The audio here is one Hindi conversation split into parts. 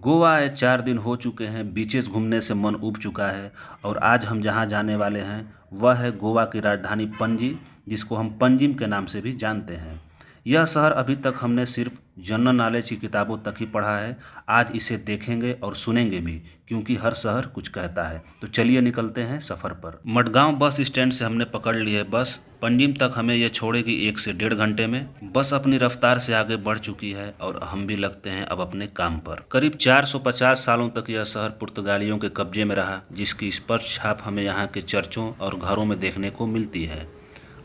गोवा आए 4 दिन हो चुके हैं, बीचेस घूमने से मन ऊब चुका है और आज हम जहां जाने वाले हैं वह है गोवा की राजधानी पणजी, जिसको हम पंजिम के नाम से भी जानते हैं। यह शहर अभी तक हमने सिर्फ जनरल नॉलेज की किताबों तक ही पढ़ा है। आज इसे देखेंगे और सुनेंगे भी, क्योंकि हर शहर कुछ कहता है। तो चलिए निकलते हैं सफ़र पर। मडगांव बस स्टैंड से हमने पकड़ ली है बस। पंजिम तक हमें यह छोड़ेगी 1 से 1.5 घंटे में। बस अपनी रफ्तार से आगे बढ़ चुकी है और हम भी लगते हैं अब अपने काम पर। करीब 450 सालों तक यह शहर पुर्तगालियों के कब्जे में रहा, जिसकी स्पष्ट छाप हमें यहाँ के चर्चों और घरों में देखने को मिलती है।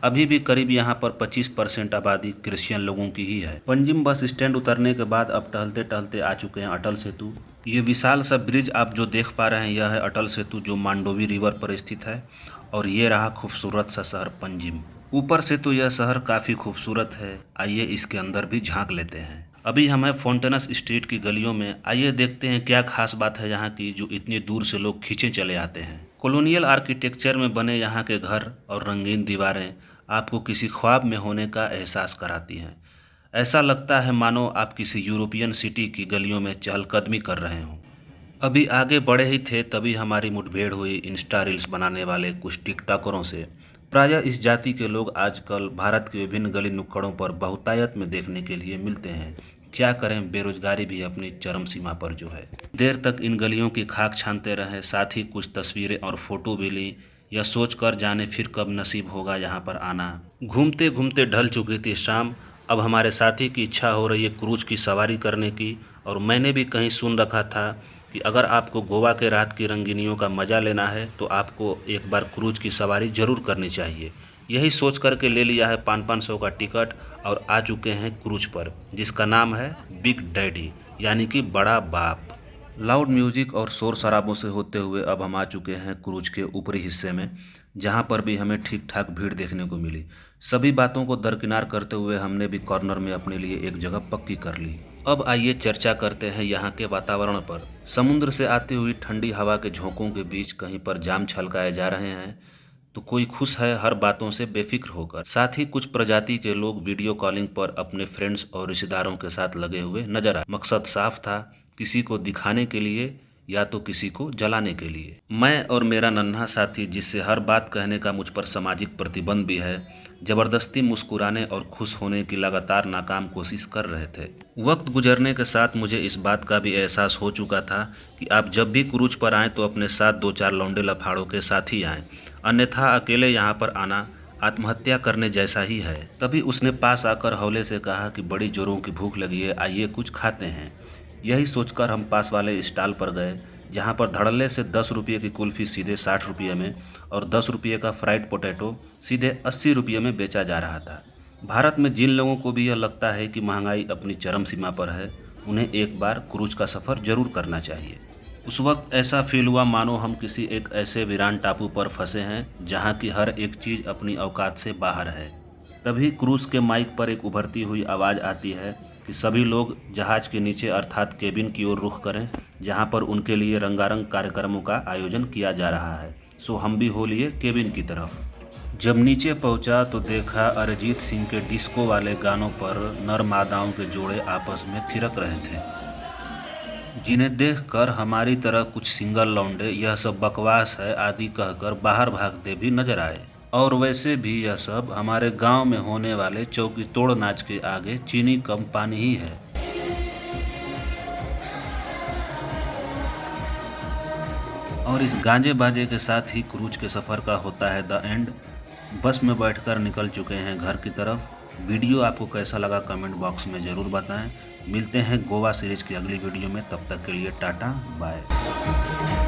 अभी भी करीब यहाँ पर 25% आबादी क्रिश्चियन लोगों की ही है। पंजिम बस स्टैंड उतरने के बाद अब टहलते टहलते आ चुके हैं अटल सेतु। ये विशाल सा ब्रिज आप जो देख पा रहे हैं यह है अटल सेतु, जो मांडोवी रिवर पर स्थित है। और ये रहा खूबसूरत सा शहर पंजिम। ऊपर से तो यह शहर काफ़ी खूबसूरत है, आइए इसके अंदर भी झांक लेते हैं। अभी हम हैं फोंटेनस स्ट्रीट की गलियों में। आइए देखते हैं क्या खास बात है यहाँ की, जो इतनी दूर से लोग खींचे चले आते हैं। कॉलोनियल आर्किटेक्चर में बने यहाँ के घर और रंगीन दीवारें आपको किसी ख्वाब में होने का एहसास कराती हैं। ऐसा लगता है मानो आप किसी यूरोपियन सिटी की गलियों में चहलकदमी कर रहे हों। अभी आगे बढ़े ही थे तभी हमारी मुठभेड़ हुई इंस्टा रील्स बनाने वाले कुछ टिकटॉकरों से। प्रायः इस जाति के लोग आजकल भारत के विभिन्न गली नुक्कड़ों पर बहुतायत में देखने के लिए मिलते हैं। क्या करें, बेरोजगारी भी अपनी चरम सीमा पर जो है। देर तक इन गलियों की खाक छानते रहे, साथ ही कुछ तस्वीरें और फोटो भी ली, यह सोच कर जाने फिर कब नसीब होगा यहाँ पर आना। घूमते घूमते ढल चुकी थी शाम। अब हमारे साथी की इच्छा हो रही है क्रूज की सवारी करने की। और मैंने भी कहीं सुन रखा था कि अगर आपको गोवा के रात की रंगीनियों का मज़ा लेना है तो आपको एक बार क्रूज की सवारी ज़रूर करनी चाहिए। यही सोच करके ले लिया है 500 का टिकट और आ चुके हैं क्रूज पर, जिसका नाम है बिग डैडी, यानी कि बड़ा बाप। लाउड म्यूजिक और शोर शराबों से होते हुए अब हम आ चुके हैं क्रूज के ऊपरी हिस्से में, जहां पर भी हमें ठीक ठाक भीड़ देखने को मिली। सभी बातों को दरकिनार करते हुए हमने भी कॉर्नर में अपने लिए एक जगह पक्की कर ली। अब आइए चर्चा करते हैं यहाँ के वातावरण पर। समुद्र से आती हुई ठंडी हवा के झोंकों के बीच कहीं पर जाम छलकाए जा रहे हैं तो कोई खुश है हर बातों से बेफिक्र होकर। साथ ही कुछ प्रजाति के लोग वीडियो कॉलिंग पर अपने फ्रेंड्स और रिश्तेदारों के साथ लगे हुए नजर आए। मकसद साफ था, किसी को दिखाने के लिए या तो किसी को जलाने के लिए। मैं और मेरा नन्हा साथी, जिससे हर बात कहने का मुझ पर सामाजिक प्रतिबंध भी है, जबरदस्ती मुस्कुराने और खुश होने की लगातार नाकाम कोशिश कर रहे थे। वक्त गुजरने के साथ मुझे इस बात का भी एहसास हो चुका था कि आप जब भी क्रूज पर आएँ तो अपने साथ 2-4 लौंडे लफाड़ों के साथ ही आएँ, अन्यथा अकेले यहाँ पर आना आत्महत्या करने जैसा ही है। तभी उसने पास आकर हौले से कहा कि बड़ी जोरों की भूख लगी है, आइए कुछ खाते हैं। यही सोचकर हम पास वाले स्टॉल पर गए, जहाँ पर धड़ल्ले से 10 रुपये की कुल्फ़ी सीधे 60 रुपये में और 10 रुपये का फ्राइड पोटैटो सीधे 80 रुपये में बेचा जा रहा था। भारत में जिन लोगों को भी यह लगता है कि महंगाई अपनी चरम सीमा पर है, उन्हें एक बार क्रूज का सफ़र जरूर करना चाहिए। उस वक्त ऐसा फील हुआ मानो हम किसी एक ऐसे वीरान टापू पर फंसे हैं जहाँ की हर एक चीज़ अपनी औकात से बाहर है। तभी क्रूज के माइक पर एक उभरती हुई आवाज़ आती है कि सभी लोग जहाज के नीचे अर्थात केबिन की ओर रुख करें, जहां पर उनके लिए रंगारंग कार्यक्रमों का आयोजन किया जा रहा है। सो हम भी हो लिए केबिन की तरफ। जब नीचे पहुंचा तो देखा अरिजीत सिंह के डिस्को वाले गानों पर नर मादाओं के जोड़े आपस में थिरक रहे थे, जिन्हें देखकर हमारी तरह कुछ सिंगल लौंडे यह सब बकवास है आदि कहकर बाहर भागते भी नजर आए। और वैसे भी यह सब हमारे गांव में होने वाले चौकी तोड़ नाच के आगे चीनी कम पानी ही है। और इस गांजे बाजे के साथ ही क्रूज के सफ़र का होता है द एंड। बस में बैठकर निकल चुके हैं घर की तरफ। वीडियो आपको कैसा लगा कमेंट बॉक्स में ज़रूर बताएं। मिलते हैं गोवा सीरीज की अगली वीडियो में, तब तक के लिए टाटा बाय।